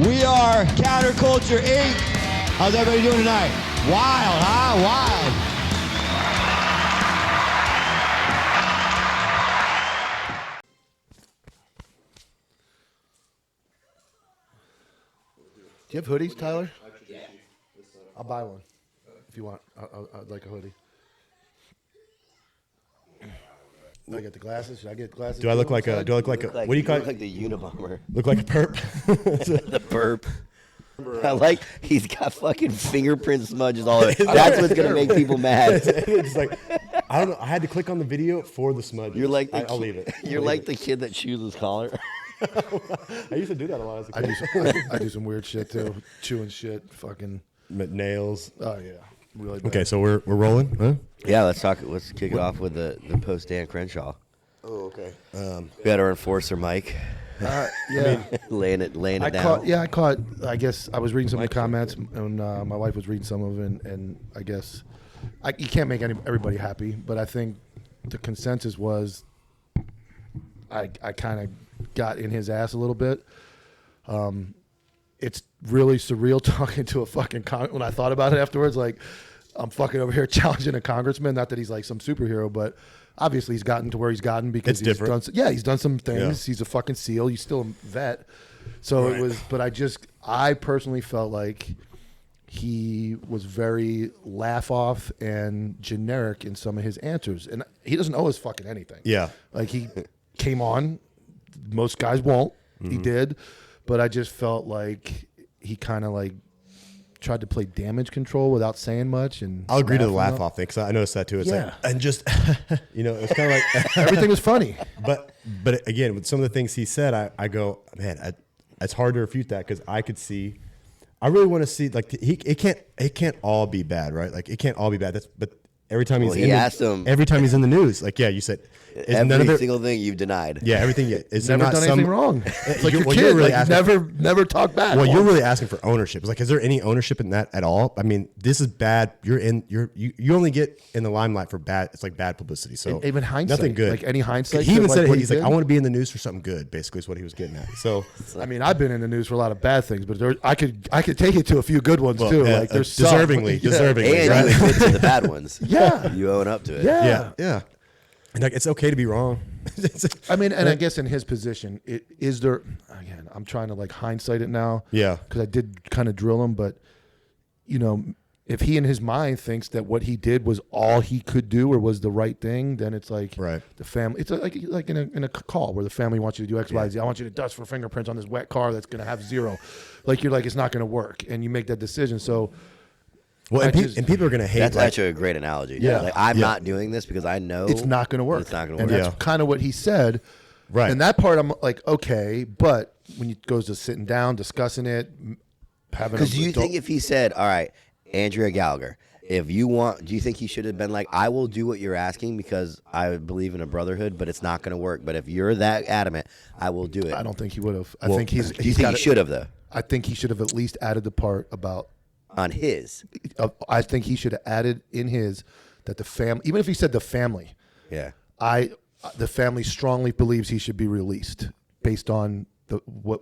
We are Counterculture Inc. How's everybody doing tonight? Wild, huh? Wild. Do you have hoodies, Tyler? Yeah. I'll buy one if you want. I'd like a hoodie. Do I get the glasses? Should I get glasses? Do I look like a? Do I look like a? What do you call it? Look like the Unabomber. Look like a perp? The perp. I like he's got fucking fingerprint smudges all over. That's what's gonna make people mad. It's like I don't know. I had to click on the video for the smudge. You're like I'll leave it. You're like the kid that chews his collar. I used to do that a lot as a kid. I do some weird shit too, chewing shit, fucking nails. Oh yeah, really bad. Okay, so we're rolling, huh? Yeah, let's talk. Let's kick it off with the post Dan Crenshaw. Oh, okay. We had our enforcer Mike. Yeah, laying it down. I caught. I guess I was reading some of the comments, and my wife was reading some of it, and I guess you can't make everybody happy, but I think the consensus was I kind of got in his ass a little bit. It's really surreal talking to a fucking when I thought about it afterwards, like I'm fucking over here challenging a congressman. Not that he's like some superhero, but obviously he's gotten to where he's gotten because he's done some things. Yeah. He's a fucking SEAL. He's still a vet. So It was, but I personally felt like he was very laugh off and generic in some of his answers. And he doesn't owe us fucking anything. Yeah. Like he came on, most guys won't. Mm-hmm. He did. But I just felt like he kind of like tried to play damage control without saying much. And I'll agree to the laugh off thing because I noticed that too. It's like, and just, it's kind of like everything was funny. But again, with some of the things he said, I go, man, it's hard to refute that because I could see. I really want to see like it can't all be bad, right? Like it can't all be bad. But every time every time he's in the news, like you said, every single thing you've denied. Yeah, everything. Is never done anything wrong. It's like your kid. Really never talk bad. Well, you're really asking for ownership. It's like, is there any ownership in that at all? I mean, this is bad. You only get in the limelight for bad. It's like bad publicity. So and even hindsight, nothing good. Like any hindsight. He even said he's like, I want to be in the news for something good. Basically, is what he was getting at. So I mean, I've been in the news for a lot of bad things, but I could take it to a few good ones too. Like there's deservingly, and you admit to the bad ones. Yeah, you own up to it. Yeah. And like, it's okay to be wrong. I mean, and I guess in his position, is there, again, I'm trying to like hindsight it now. Yeah. Because I did kind of drill him, but, if he in his mind thinks that what he did was all he could do or was the right thing, then it's like the family, it's like in a call where the family wants you to do X, Y, Z. I want you to dust for fingerprints on this wet car that's going to have 0. Like, you're like, it's not going to work. And you make that decision. So, well, and people are going to hate. That's actually a great analogy. Yeah. Like, I'm not doing this because I know it's not going to work. It's not going to work. And that's kind of what he said. Right. And that part, I'm like, okay. But when it goes to sitting down, discussing it, having because do you think if he said, all right, Andrea Gallagher, if you want, do you think he should have been like, I will do what you're asking because I believe in a brotherhood, but it's not going to work. But if you're that adamant, I will do it. I don't think he would have. I think do you think he should have though? I think he should have at least added the part about on his. I think he should have added in his that the family, even if he said the family, the family strongly believes he should be released based on what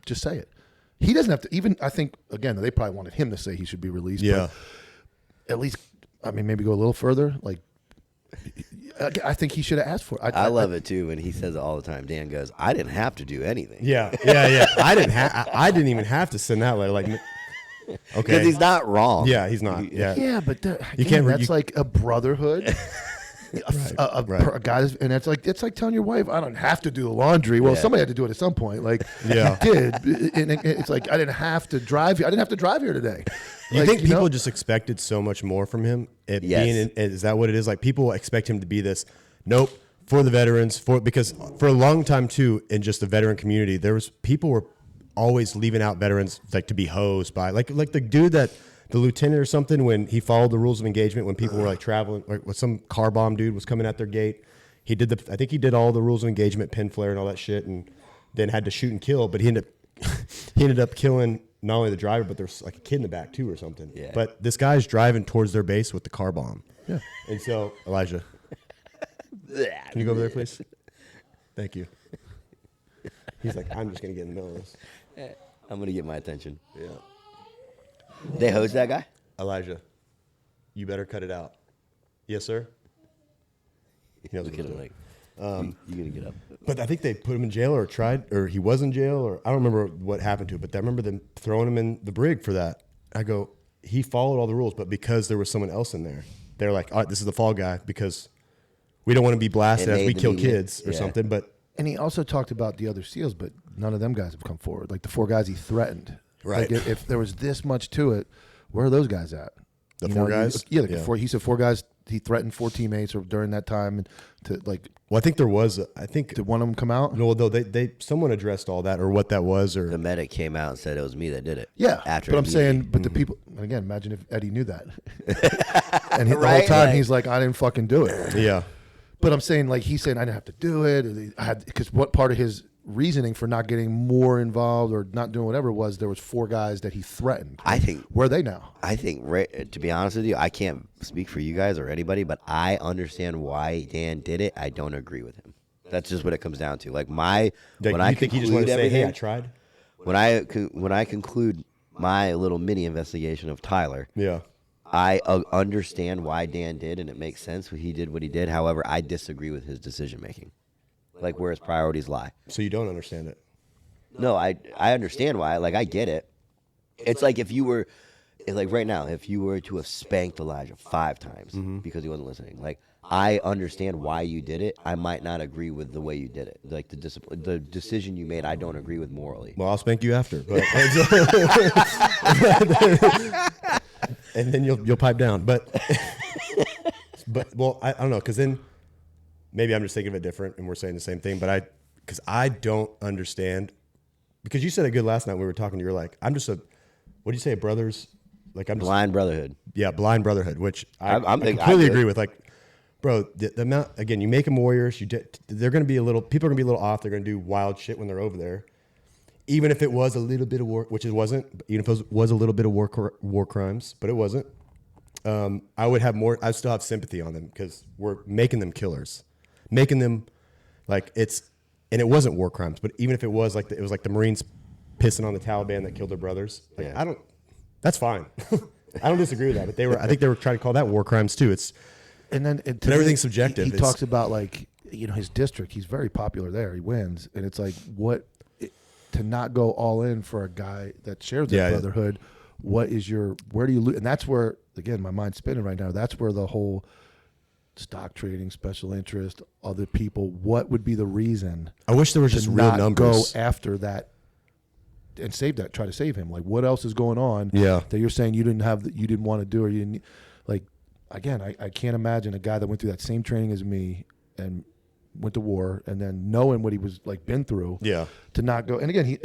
just say it. He doesn't have to even. I think again they probably wanted him to say he should be released. Yeah. But at least, I mean, maybe go a little further. Like, I think he should have asked for it. I love it too when he says it all the time. Dan goes, "I didn't have to do anything." Yeah. I didn't even have to send that letter. Like, okay, because he's not wrong. Yeah, he's not. Yeah, but you can't. That's like a brotherhood. A guy, and it's like telling your wife, I don't have to do the laundry. Well, somebody had to do it at some point. Like, he did. And it's like I didn't have to drive here. I didn't have to drive here today. You think people just expected so much more from him? Is that what it is? Like, people expect him to be this. Nope. For the veterans, because for a long time too, in just the veteran community, people were always leaving out veterans like to be hosed by like the dude that. The lieutenant or something, when he followed the rules of engagement, when people were like traveling, like with some car bomb dude was coming at their gate, I think he did all the rules of engagement, pin flare and all that shit, and then had to shoot and kill. But he ended up killing not only the driver, but there's like a kid in the back too or something. Yeah. But this guy's driving towards their base with the car bomb. Yeah. And so Elijah, can you go over there, please? Thank you. He's like, I'm just gonna get in the middle of this. I'm gonna get my attention. Yeah. They hosed that guy. Elijah, you better cut it out. Yes, sir. He knows Look what at he's it doing. like, you gonna get up? But I think they put him in jail or he was in jail, or I don't remember what happened to it, but I remember them throwing him in the brig for that. I go, he followed all the rules, but because there was someone else in there, they're like, all right, this is the fall guy because we don't want to be blasted as we kill kids or something. But and he also talked about the other SEALs, but none of them guys have come forward. Like the 4 guys he threatened. Right. Like if there was this much to it, where are those guys at? The 4 guys? Yeah, he said 4 guys. He threatened 4 teammates during that time to like. Well, I think there was. Did one of them come out? No, though someone addressed all that or what that was, or The medic came out and said it was me that did it. Yeah, After but I'm saying, Mm-hmm. but the people again. Imagine if Eddie knew that, and the whole Right, time like- he's like, "I didn't fucking do it." yeah. But I'm saying, like he's saying, I didn't have to do it. I had because what part of his reasoning for not getting more involved or not doing whatever was there was 4 guys that he threatened. I think. Where are they now? I think, to be honest with you, I can't speak for you guys or anybody, but I understand why Dan did it. I don't agree with him. That's just what it comes down to. Like when You I think he just conclude wanted to say, "Hey, everything- I tried"? when I conclude my little mini investigation of Tyler, Yeah. I understand why Dan did, and it makes sense. He did what he did. However, I disagree with his decision making, like where his priorities lie. So you don't understand it. No, I understand why. Like I get it. It's like if you were, like right now, if you were to have spanked Elijah 5 times because he wasn't listening, like I understand why you did it. I might not agree with the way you did it. Like the decision you made, I don't agree with morally. Well, I'll spank you after, but and then you'll pipe down. But well, I don't know, because then maybe I'm just thinking of it different, and we're saying the same thing. But because I don't understand, because you said it good last night when we were talking. You were like, I'm just what do you say, brothers? Like I'm just, Blind brotherhood. yeah, blind brotherhood, which I think completely I did. agree with. Like, bro, the amount again, you make them warriors. They're going to be people are going to be a little off. They're going to do wild shit when they're over there. Even if it was a little bit of war, which it wasn't, even if it was a little bit of war crimes, but it wasn't, I would have more. I still have sympathy on them because we're making them killers, making them like and it wasn't war crimes. But even if it was like it was like the Marines pissing on the Taliban that killed their brothers. Like, Yeah. That's fine. I don't disagree with that. But I think they were trying to call that war crimes too. But everything's subjective. He talks about like his district. He's very popular there. He wins, and it's like to not go all in for a guy that shares that brotherhood. Where do you lose? And that's where again my mind's spinning right now. That's where the whole stock trading, special interest, other people. What would be the reason? I wish there was just real not numbers. Go after that and try to save him. Like what else is going on? Yeah. That you're saying you didn't want to do, or you didn't like. Again, I can't imagine a guy that went through that same training as me and went to war, and then knowing what he was like been through. Yeah. To not go, and again,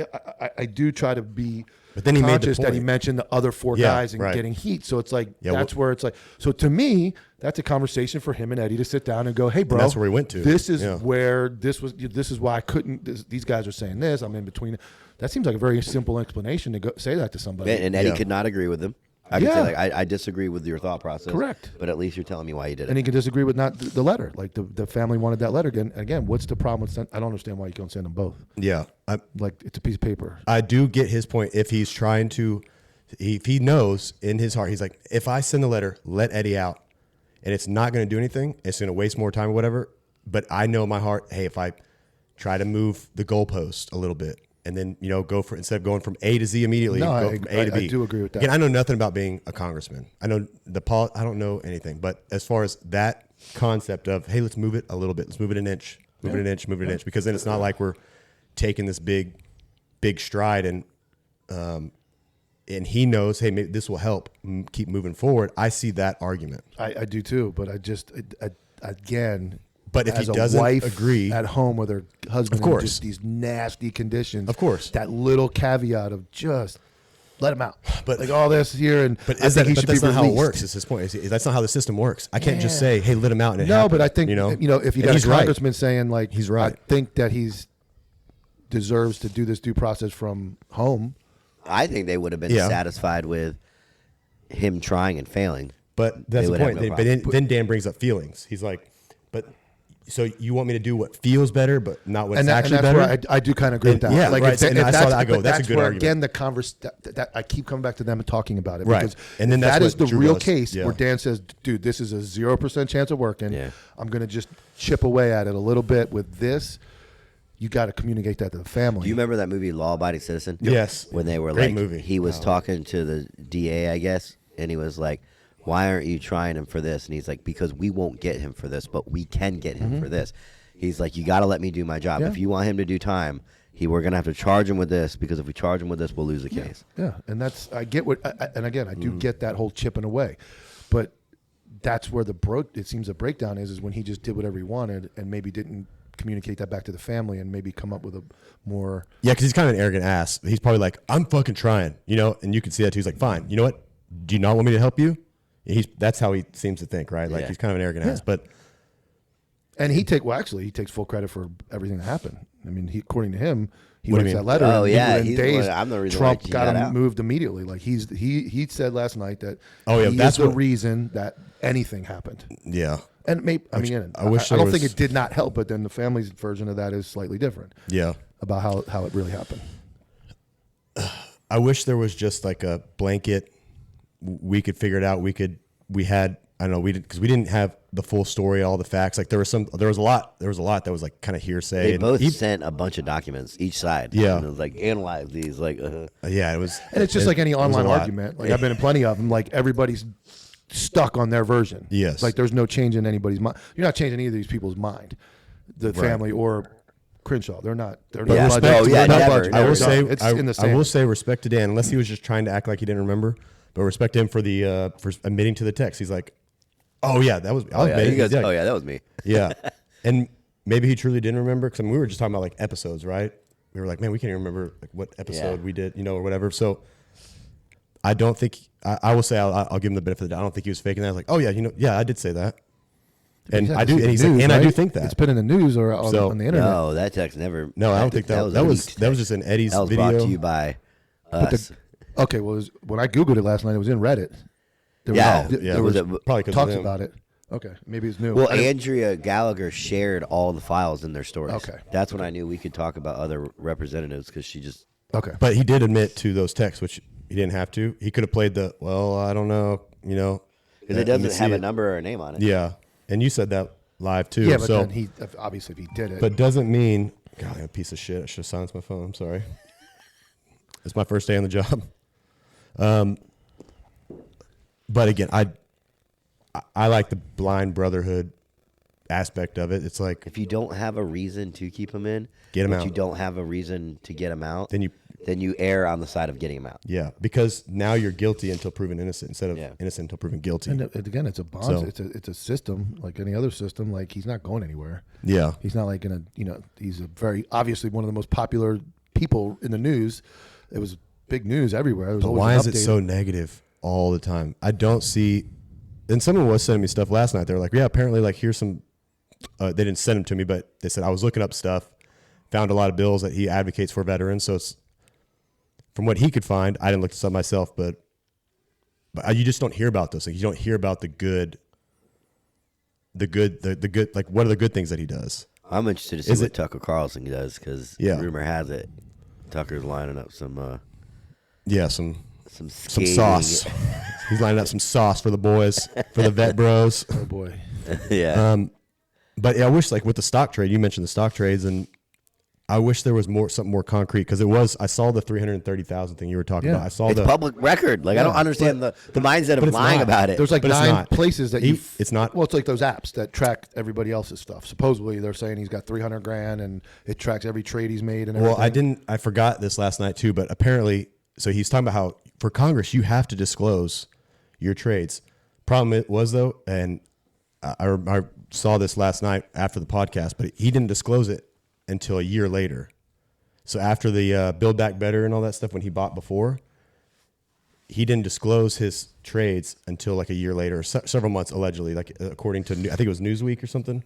I do try to be. But then he made the conscious that he point. mentioned the other 4 Yeah, guys and right. getting heat. So it's like Yeah, that's where it's like. So to me, that's a conversation for him and Eddie to sit down and go, "Hey, bro, that's where he went to. This is Yeah. where this was. This is why I couldn't. These guys are saying this. I'm in between." That seems like a very simple explanation to say that to somebody. And Eddie Yeah. could not agree with him. I could Yeah. say, like, I disagree with your thought process. Correct. But at least you're telling me why you did it. And he can disagree with not the letter. Like the family wanted that letter. Again, what's the problem with I don't understand why you can't send them both. Yeah. Like it's a piece of paper. I do get his point. If he's trying to, if he knows in his heart, he's like, if I send the letter, let Eddie out, and it's not going to do anything, it's going to waste more time or whatever. But I know in my heart, hey, if I try to move the goalpost a little bit, and then go for instead of going from A to Z immediately, No, go from A to B. I do agree with that. Again, I know nothing about being a congressman. I know I don't know anything. But as far as that concept of, hey, let's move it a little bit, let's move it an inch, move it an inch, move it an inch, because then it's not like we're taking this big stride and he knows, hey, maybe this will help keep moving forward. I see that argument. I do too, but I just again. But if as he a doesn't wife agree, at home with her husband, Of course. in just these nasty conditions, Of course. that little caveat of just let him out. But- like all this here, and but I is think that, he but should that's be not how it released. works. Is his point? That's not how the system works. I can't just Yeah. say, hey, let him out. And it No, happened, but I think if you And got he's a right. congressman saying like He's right. I think that he's deserves to do this due process from home. I think they would have been Yeah. satisfied with him trying and failing. But that's They the would have point. no But problem. then Dan brings up feelings. He's like, but so you want me to do what feels better, but not what's actually and that's better? Where I do kind of agree with that. Yeah, like right. And I saw that. I go, that's a good where, argument. Again, the I keep coming back to them and talking about it. Right. Because And then that's that is what the Drew real goes, case yeah. where Dan says, dude, this is a 0% chance of working. Yeah. I'm going to just chip away at it a little bit with this. You got to communicate that to the family. Do you remember that movie Law Abiding Citizen? Yes. When they were Great like, movie. he was talking to the DA, I guess, and he was like, why aren't you trying him for this? And he's like, because we won't get him for this, but we can get him for this. He's like, you got to let me do my job. Yeah. If you want him to do time, we're going to have to charge him with this, because if we charge him with this, we'll lose the case. Yeah, and I get what, and again, I do get that whole chipping away, but that's where it seems the breakdown is when he just did whatever he wanted and maybe didn't communicate that back to the family and maybe come up with a more. Yeah, because he's kind of an arrogant ass. He's probably like, I'm fucking trying, and you can see that too. He's like, fine, you know what? Do you not want me to help you? That's how he seems to think, right? Like he's kind of an arrogant ass, but. And he takes full credit for everything that happened. I mean, according to him, he What do writes you that mean? letter. Oh, and yeah, within he's days, I'm the reason Trump why he got got him out. moved immediately. Like he said last night that That's the what- reason that anything happened. Yeah. And maybe I don't think it did not help, but then the family's version of that is slightly different. Yeah. About how it really happened. I wish there was just like a blanket. We could figure it out. Because we didn't have the full story, all the facts. Like there was a lot that was like kind of hearsay. They both sent a bunch of documents, each side. Yeah. And it was like, analyze these. Like, Yeah, it was. And it's just like any it was a online lot. argument. Like I've been in plenty of them. Like everybody's stuck on their version. Yes. Like there's no change in anybody's mind. You're not changing either of these people's mind, the family or Crenshaw. They're not. They're Yeah. not. Oh, yeah, not never, budging. I will never. say, It's in the sand. I will say, respect to Dan, unless he was just trying to act like he didn't remember, but respect to him for the for admitting to the text. He's like, "Oh yeah, that was." oh, yeah. He goes, oh, yeah, that was me. Yeah, and maybe he truly didn't remember because we were just talking about like episodes, right? We were like, "Man, we can't even remember like what episode we did, or whatever." So I don't think I will say I'll give him the benefit of the doubt. I don't think he was faking that. I was like, "Oh yeah, I did say that." And Yeah, I do, it's and he's news, like, and I right? do think that It's been in the news or on the internet. No, that text never. No, I don't think that was just in Eddie's That was video. brought to you by us. Okay, well, when I Googled it last night, it was in Reddit. There Yeah. was, Yeah, there was probably 'cause of talks him. about it. Okay, maybe it's new. Well, I didn't- Andrea Gallagher shared all the files in their stories. Okay. That's when I knew we could talk about other representatives, because she just. okay, But he did admit to those texts, which he didn't have to. He could have played the, well, I don't know, Because it doesn't have a number or a name on it. Yeah. And you said that live too. yeah, but so, then he obviously if he did it, but doesn't mean, God, I'm a piece of shit. I should have silenced my phone. I'm sorry. It's my first day on the job. But again, I like the blind brotherhood aspect of it. It's like, If you don't have a reason to keep him in, Get him but out. you don't have a reason to get him out, then you err on the side of getting him out. yeah, because now you're guilty until proven innocent instead of innocent until proven guilty. and again, it's a bond. So- It's a system like any other system. Like he's not going anywhere. Yeah. He's not like gonna. He's a very obviously one of the most popular people in the news. It was big news everywhere. There was But always why an is it update. so negative all the time? I don't see. And someone was sending me stuff last night. They were like, yeah, apparently, like, here's some. They didn't send them to me, but they said I was looking up stuff, found a lot of bills that he advocates for veterans. So it's from what he could find. I didn't look this up myself, but you just don't hear about those things. You don't hear about the good. Like, what are the good things that he does? I'm interested to see Is what it- Tucker Carlson does, because rumor has it Tucker's lining up some Yeah, some scathing- sauce. He's lining up some sauce for the boys, for the vet bros. Oh boy. yeah. But yeah, I wish, like, with the stock trade, you mentioned the stock trades, and I wish there was something more concrete, because I saw the 330,000 thing you were talking Yeah. about. I saw It's the public record. Like, I don't understand the mindset of it's lying not. about it. There's like But it's 9 not. places that It's not. Well, it's like those apps that track everybody else's stuff. Supposedly, they're saying he's got 300 grand and it tracks every trade he's made and everything. I forgot this last night too, but apparently, so he's talking about how for Congress, you have to disclose your trades. Problem it was though, and I saw this last night after the podcast, but he didn't disclose it until a year later. So after the Build Back Better and all that stuff, when he bought before, he didn't disclose his trades until like a year later, or several months allegedly, like according to, I think it was Newsweek or something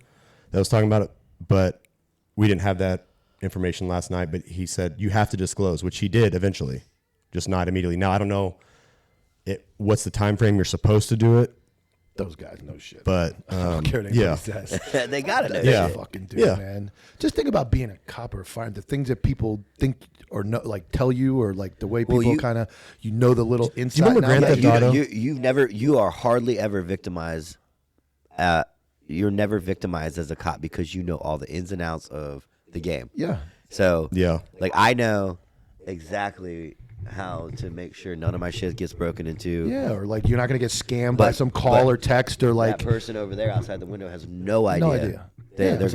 that was talking about it. But we didn't have that information last night, but he said you have to disclose, which he did eventually, just not immediately. Now, I don't know what's the time frame you're supposed to do it. Those guys know shit. But I don't care what anybody says. They gotta know. Yeah. shit. Fucking do, Yeah. man. Just think about being a cop or fire. The things that people think or know, like tell you, or like the way people kind of the little inside. remember Grand Theft Auto? You are hardly ever victimized. You're never victimized as a cop because you know all the ins and outs of the game. Yeah. So Yeah. like I know exactly how to make sure none of my shit gets broken into. Yeah, or like you're not gonna get scammed by some call or text or like that person over there outside the window has no idea. no idea. They're It's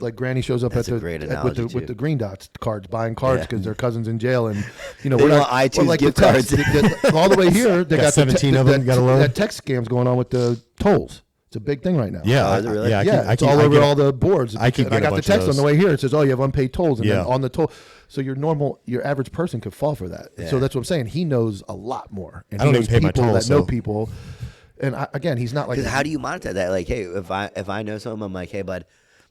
like Granny shows up That's at a great with analogy, the too. green dots cards, buying cards because their cousin's in jail, and They we're want like iTunes gift the text, all the way here. They got 17 of them, got a load. that text scams going on with the tolls. It's a big thing right now. Yeah. Oh, is it really? Yeah. It's all over all the boards. I keep And I getting a got the bunch of text on those. the way here. It says, "Oh, you have unpaid tolls," and then Yeah. on the toll. So your average person could fall for that. Yeah. So that's what I'm saying. He knows a lot more. And I don't he even knows pay my people tolls, that know so- people. And again, he's not like Because how do you monitor that? Like, hey, if I know something, I'm like, hey, bud,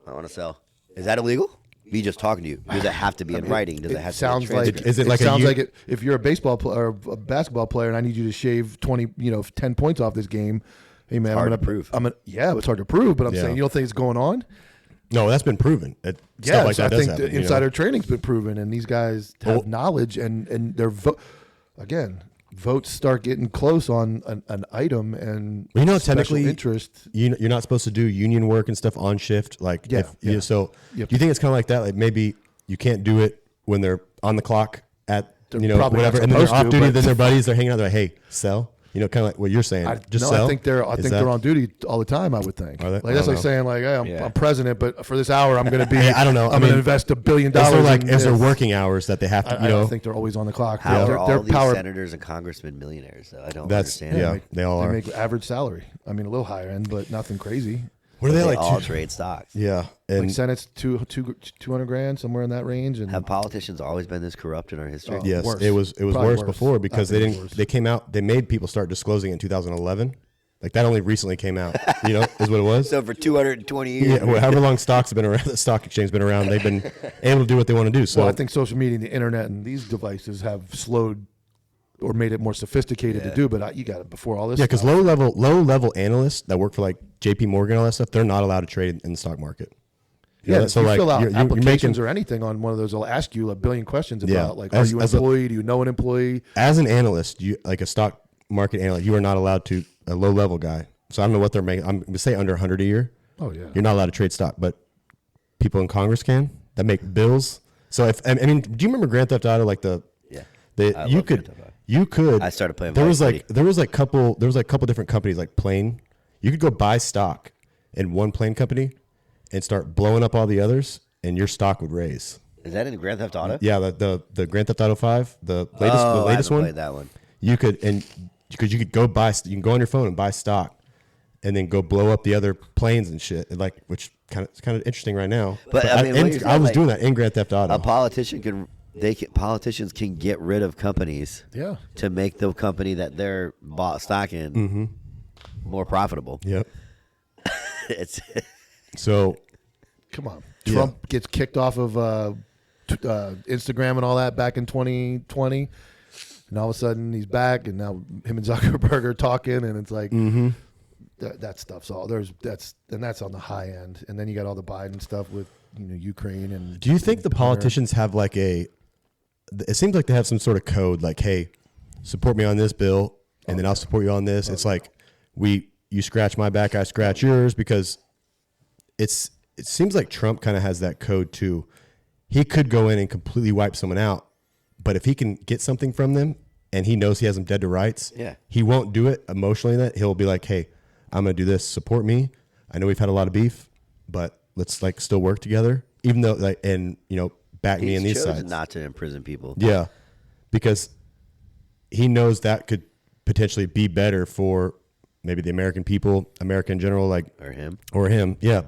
I want to sell. Is that illegal? Me just talking to you. Does it have to be in writing? Does it have to be transcript? Is it like sounds like it, if you're a baseball player or a basketball player and I need you to shave 10 points off this game, hey man, hard I'm gonna to prove. it's hard to prove, but I'm Yeah. saying you don't think it's going on? No, that's been proven. Stuff like So that I does think happen. the insider training's been proven, and these guys have Well- knowledge, and their votes start getting close on an item, and Well, special technically, interest. you're not supposed to do union work and stuff on shift. Like, Yeah, yeah. So, Yep. do you think it's kind of like that? Like, maybe you can't do it when they're on the clock at They're probably whatever, not and then they're supposed off to, duty. but- Then their buddies are hanging out. They're like, hey, sell. Kind of like what you're saying. Just sell. I think they're Is that- they're on duty all the time. I would think. Are they? Like I that's don't like know. saying like, hey, Yeah. I'm president, but for this hour I'm going to be. Hey, I don't know. I'm I going to mean, invest $1 billion. Is there like in is there this. working hours that they have to? I don't think they're always on the clock. How They're- are all they're these power- senators and congressmen millionaires? Though I don't That's understand. they all They are. make average salary. I mean, a little higher end, but nothing crazy. What are They they like? all trade stocks. Yeah, Like and Senate's 200 grand, somewhere in that range. And Have politicians always been this corrupt in our history? Oh. yes, Worse. it was Probably worse worse. before because I they think didn't. worse. They came out. They made people start disclosing it in 2011. Like that only recently came out. Is what it was. So for 220 years, Yeah, well, however long stocks have been around, the stock exchange's been around. They've been able to do what they want to do. So well, I think social media and the internet and these devices have slowed or made it more sophisticated to do. But you got it before all this. yeah, because stuff. low level analysts that work for like J.P. Morgan and all that stuff, they're not allowed to trade in the stock market. You know, Yeah, if you fill out you're applications making, or anything on one of those, they'll ask you a billion questions Yeah. about like, As- are you as a- employed? Do you know an employee? as an analyst, you like a stock market analyst, you are not allowed to a low level guy. So I don't know what they're making. I'm going to say under 100 a year. Oh yeah, You're not allowed to trade stock, but people in Congress can that make bills. So if I mean, do you remember Grand Theft Auto? Like I I you love could Grand Theft Auto. you could. I started playing There Vice was City. like couple different companies like Plane. You could go buy stock in one plane company and start blowing up all the others, and your stock would raise. Is that in Grand Theft Auto? Yeah, the Grand Theft Auto 5, the latest I haven't one. played that one. You could because you could go buy. You can go on your phone and buy stock, and then go blow up the other planes and shit. Like which it's kind of interesting right now. But, I mean, what you're saying, I was like, doing that in Grand Theft Auto. A politician politicians can get rid of companies yeah. to make the company that they're bought stock in more profitable. Yep. It's So Come on, Trump gets kicked off of Instagram and all that back in 2020, and all of a sudden he's back, and now him and Zuckerberg are talking, and it's like that stuff's all that's on the high end, and then you got all the Biden stuff with Ukraine and. do you think the politicians have like it seems like they have some sort of code, like, hey, support me on this bill, and then I'll support you on this. It's like you scratch my back, I scratch yours, because it seems like Trump kind of has that code too. He could go in and completely wipe someone out, but if he can get something from them and he knows he has them dead to rights, he won't do it emotionally. That he'll be like, hey, I'm going to do this. Support me. I know we've had a lot of beef, but let's like still work together, even though like, and back me in these sides. not to imprison people. Yeah, because he knows that could potentially be better for maybe the American people, America in general, like or him. Yeah,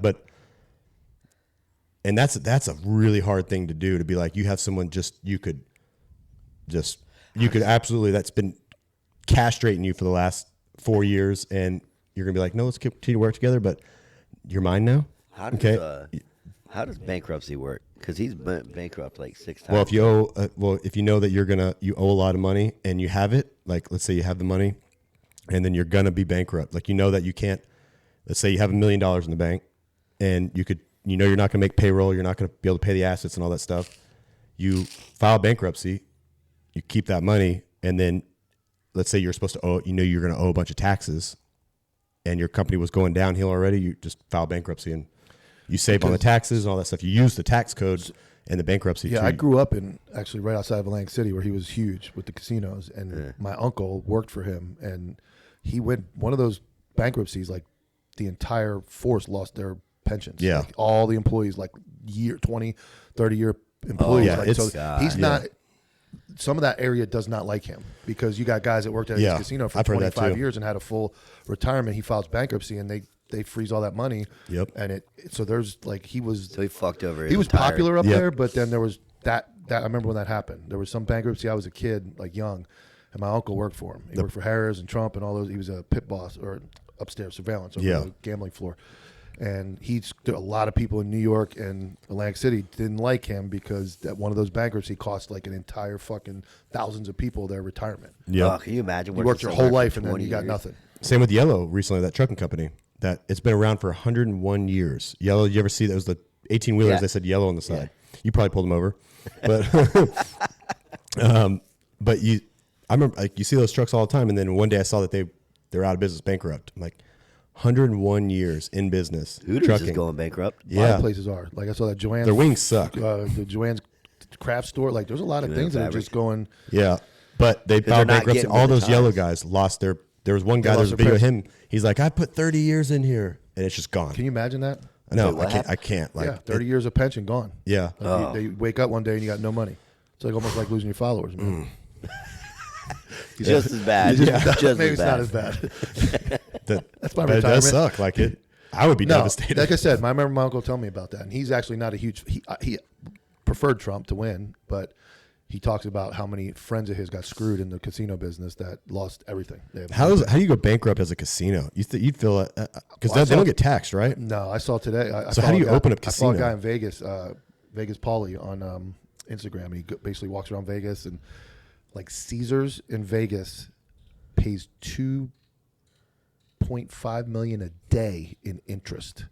and that's a really hard thing to do, to be like, you have someone you could absolutely, that's been castrating you for the last 4 years, and you're gonna be like, no, let's continue to work together, but you're mine now. How does bankruptcy work? Because he's been bankrupt like 6 times. Well, if you know that you owe a lot of money and you have it, like let's say you have the money, and then you're gonna be bankrupt, like that you can't let's say you have $1 million in the bank, and you're not going to make payroll, you're not going to be able to pay the assets and all that stuff. You file bankruptcy, you keep that money, and then let's say you're supposed to owe, you're going to owe a bunch of taxes, and your company was going downhill already. You just file bankruptcy and you save on the taxes and all that stuff. You use the tax codes and the bankruptcy. Yeah, I grew up in actually right outside of Atlantic City, where he was huge with the casinos, and my uncle worked for him, and he went one of those bankruptcies. Like the entire force lost their pensions. Yeah, like all the employees, like 20, 30-year employees. Oh, yeah, he's not. Some of that area does not like him because you got guys that worked at his casino for 25 years and had a full retirement. He files bankruptcy and they freeze all that money. Yep. And so there's like he fucked over. He was popular up there, but then there was that I remember when that happened. There was some bankruptcy. I was a kid, like young, and my uncle worked for him. He worked for Harris and Trump and all those. He was a pit boss or upstairs surveillance over the gambling floor. And a lot of people in New York and Atlantic City didn't like him because that one of those bankruptcy cost like an entire fucking thousands of people their retirement. Yeah, can you imagine? You worked your whole life and then you got nothing. Same with Yellow recently, that trucking company that it's been around for 101 years. Yellow, you ever see that was the 18 wheelers? They said Yellow on the side. Yeah. You probably pulled them over, but but I remember like you see those trucks all the time. And then one day I saw that they're out of business, bankrupt. I'm like, 101 years in business. Hooters is going bankrupt. A lot of places are. Like I saw that Joanne's. Their wings suck. The Joanne's craft store. Like there's a lot of things that are just going. Yeah, but they filed bankruptcy. All those Yellow guys lost their. There was one guy. There's a video of him. He's like, I put 30 years in here, and it's just gone. Can you imagine that? No, I can't. Like, 30 years of pension gone. Yeah. Like they wake up one day and you got no money. It's like almost like losing your followers. Just as bad. Maybe it's not as bad. That's my retirement. It does suck. Like it, I would be devastated. Like I said, I remember my uncle telling me about that, and he's actually not a huge. He preferred Trump to win, but he talks about how many friends of his got screwed in the casino business that lost everything. How do you go bankrupt as a casino? You'd feel because they don't get taxed, right? No, I saw today. So how do you open up casino? I saw a guy in Vegas, Vegas Paulie on Instagram, and he basically walks around Vegas and. Like Caesars in Vegas pays $2.5 million a day in interest.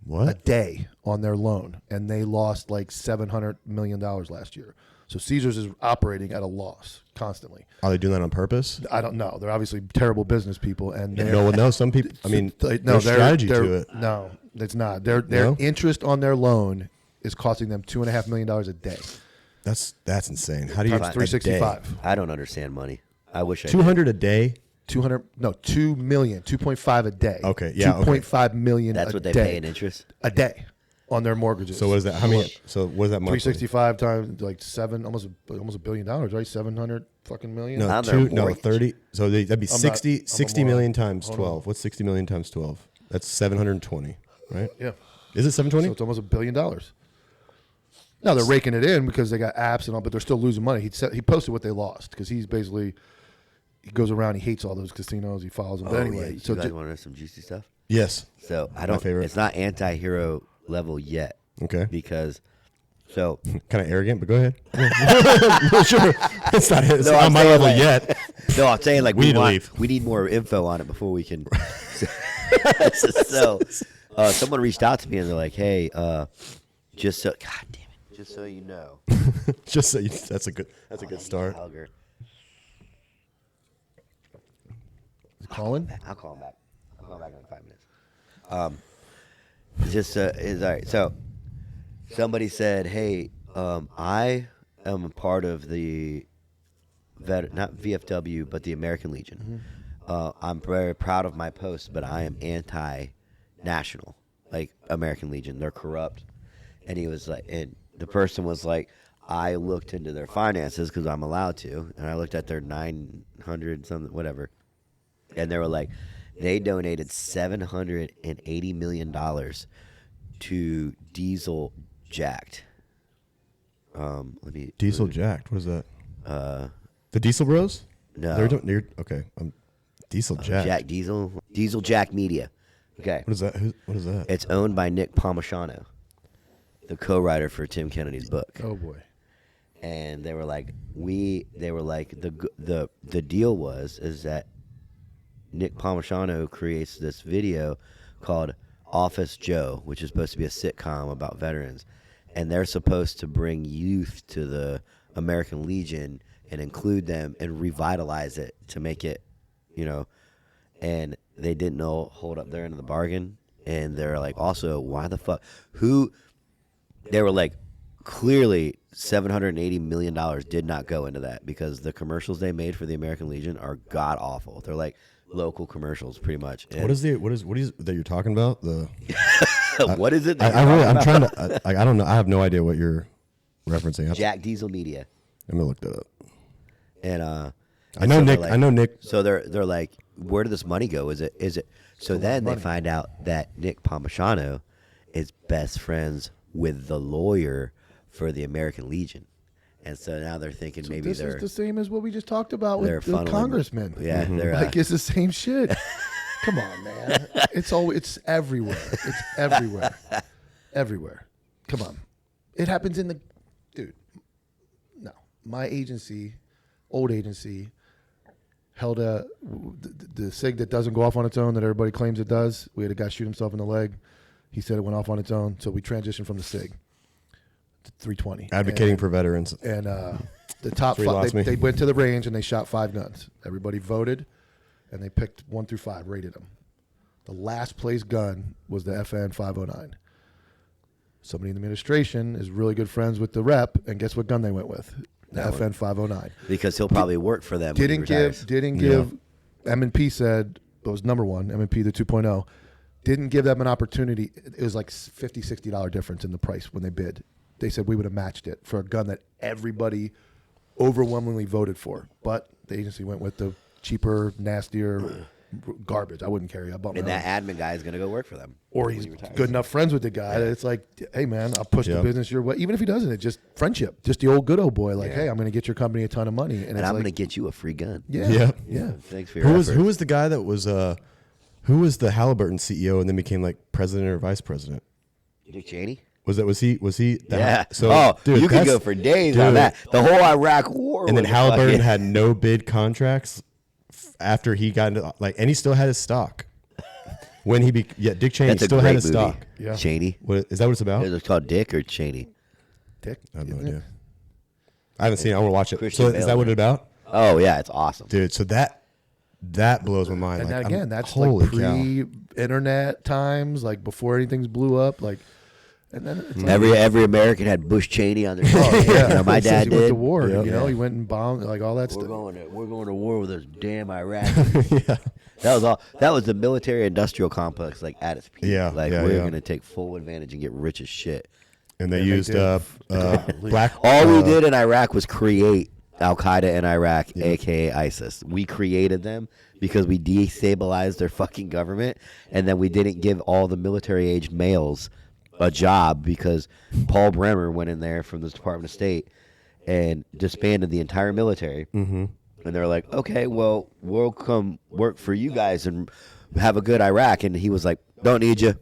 What? A day on their loan, and they lost like $700 million last year. So Caesars is operating at a loss constantly. Are they doing that on purpose? I don't know. They're obviously terrible business people, and no one knows. Some people. I mean, there's strategy to it. No, it's not. Their interest on their loan is costing them $2.5 million a day. That's insane. How do you 365? I don't understand money. I wish I 200 a day. 2 million, 2.5 a day. Okay, yeah, 2.5 million. That's what they pay in interest a day on their mortgages. So what is that? How many? So what is that monthly? 365 times like almost $1 billion, right? 700 fucking million. No, 30. So that'd be 60 million times 12. What's 60 million times 12? That's 720, right? Yeah. Is it 720? So it's almost $1 billion. Now they're raking it in because they got apps and all, but they're still losing money. He posted what they lost because he goes around. He hates all those casinos. He follows them. But anyway, yeah. So you guys want to know some juicy stuff? Yes. So I don't. It's not anti-hero level yet. Okay. Because so kind of arrogant, but go ahead. Sure. It's not on my level yet. No, I'm saying like we need to leave. We need more info on it before we can. So someone reached out to me and they're like, "Hey, just so God damn it, just so you know." That's a good start. Calling? I'll call him back. I'll call him back in 5 minutes. It's all right. So somebody said, "Hey, I am a part of the not VFW, but the American Legion. I'm very proud of my post, but I am anti-national, like American Legion. They're corrupt." And he was like, and the person was like, I looked into their finances because I'm allowed to, and I looked at their 900 something, whatever, and they were like, they donated $780 million to Diesel Jacked. Diesel Jacked. What is that? The Diesel Bros? No. Okay. Diesel Jacked. Diesel Jack Media. Okay. What is that? What is that? It's owned by Nick Palmisano, the co-writer for Tim Kennedy's book. Oh boy. And they were like, the deal is that Nick Palmisano creates this video called Office Joe, which is supposed to be a sitcom about veterans, and they're supposed to bring youth to the American Legion and include them and revitalize it to make it, and they didn't hold up their end of the bargain. And they're like, also, why the fuck? They were like, clearly $780 million did not go into that because the commercials they made for the American Legion are god awful. They're like local commercials, pretty much. And what is that you're talking about? what is it? I'm trying to. I don't know. I have no idea what you're referencing. Jack Diesel Media. Let me look that up. And I know Nick. I know Nick. So they're like, where did this money go? Is it? So then they find out that Nick Pomashano is best friends with the lawyer for the American Legion, and so now they're thinking maybe this is the same as what we just talked about with the congressmen. Yeah, they're like it's the same shit. Come on, man. It's everywhere. It's everywhere. Everywhere. Come on. It happens in my agency, old agency, held the SIG that doesn't go off on its own that everybody claims it does. We had a guy shoot himself in the leg. He said it went off on its own, so we transitioned from the SIG to 320. Advocating for veterans. And the top five, they went to the range and they shot 5 guns. Everybody voted, and they picked 1 through 5, rated them. The last place gun was the FN 509. Somebody in the administration is really good friends with the rep, and guess what gun they went with? The FN 509. Because he'll probably work for them. Didn't give. M&P said it was number one. M&P the 2.0 didn't give them an opportunity. It was like $50, $60 difference in the price when they bid. They said we would have matched it for a gun that everybody overwhelmingly voted for, but the agency went with the cheaper, nastier garbage. I wouldn't carry. I bought my own. And that admin guy is going to go work for them. Or he's good enough friends with the guy that it's like, hey, man, I'll push the business your way. Even if he doesn't, it's just friendship. Just the old good old boy. Like, hey, I'm going to get your company a ton of money. And I'm going to get you a free gun. Yeah. Thanks for your effort. Who was the guy that was, who was the Halliburton CEO and then became like president or vice president? Dick Cheney? Was he? Yeah. So, dude, you could go for days on that. The whole Iraq war. And then Halliburton had no bid contracts after he got into and he still had his stock. When Dick Cheney still had his stock. Yeah. Cheney. Is that what it's about? Is it called Dick or Cheney? Dick. I have no idea. I haven't seen it. I want to watch it. Christian So Bale is that what it's about? Oh yeah, it's awesome, dude. So that blows my mind. And again, that's like pre-internet times, like before anything's blew up, like. And then it's every American had Bush Cheney on their phone. My dad he did. went to war. He went and bombed like all that stuff. We're going to war with those damn Iraqis. That was the military-industrial complex, like at its peak. Yeah, we're going to take full advantage and get rich as shit. And they used black. All we did in Iraq was create Al Qaeda in Iraq, aka ISIS. We created them because we destabilized their fucking government, and then we didn't give all the military-aged males a job because Paul Bremer went in there from the Department of State and disbanded the entire military. Mm-hmm. And they're like, okay, well, we'll come work for you guys and have a good Iraq. And he was like, don't need you.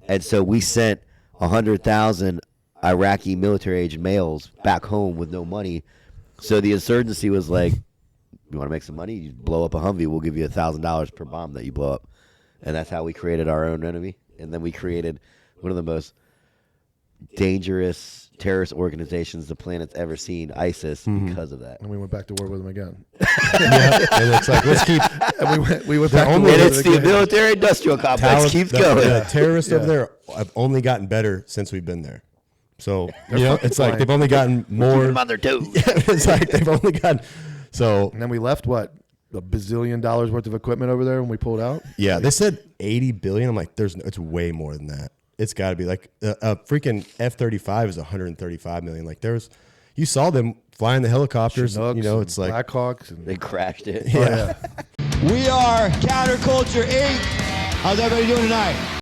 And so we sent 100,000 Iraqi military-aged males back home with no money. So the insurgency was like, you want to make some money? You blow up a Humvee, we'll give you $1,000 per bomb that you blow up. And that's how we created our own enemy. And then we created one of the most dangerous terrorist organizations the planet's ever seen, ISIS, because of that. And we went back to war with them again. And it's like, let's keep. And we went back to war and with it's them the again. military-industrial complex keeps going. The terrorists over there have only gotten better since we've been there. So it's like they've only gotten more. Keep them on their toes. It's like they've only gotten. So and then we left $1 bazillion worth of equipment over there when we pulled out. Yeah, they said 80 billion. I'm like, it's way more than that. It's got to be like a freaking F-35 is 135 million. Like you saw them flying the helicopters. Chinooks, it's like Blackhawks. They crashed it. Yeah. We are Counterculture 8. How's everybody doing tonight?